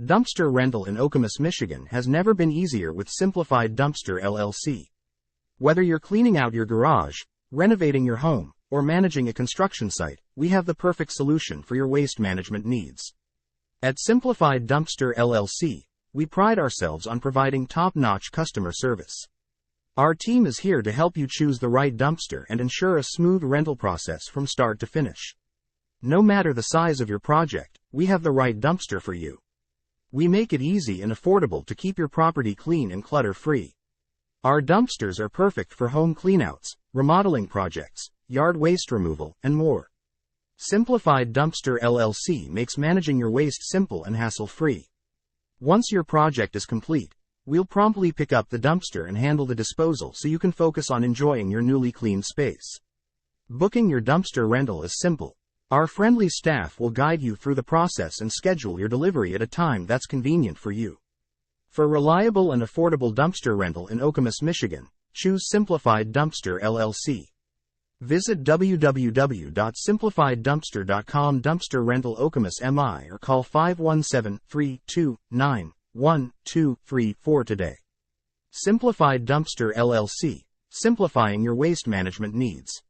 Dumpster rental in Okemos, Michigan has never been easier with Simplified Dumpster LLC. Whether you're cleaning out your garage, renovating your home, or managing a construction site, we have the perfect solution for your waste management needs. At Simplified Dumpster LLC, we pride ourselves on providing top-notch customer service. Our team is here to help you choose the right dumpster and ensure a smooth rental process from start to finish. No matter the size of your project, we have the right dumpster for you. We make it easy and affordable to keep your property clean and clutter-free. Our dumpsters are perfect for home cleanouts, remodeling projects, yard waste removal, and more. Simplified Dumpster LLC makes managing your waste simple and hassle-free. Once your project is complete, we'll promptly pick up the dumpster and handle the disposal so you can focus on enjoying your newly cleaned space. Booking your dumpster rental is simple. Our friendly staff will guide you through the process and schedule your delivery at a time that's convenient for you. For reliable and affordable dumpster rental in Okemos, Michigan, choose Simplified Dumpster LLC. Visit www.simplifieddumpster.com Dumpster Rental Okemos MI or call 517-329-1234 today. Simplified Dumpster LLC, simplifying your waste management needs.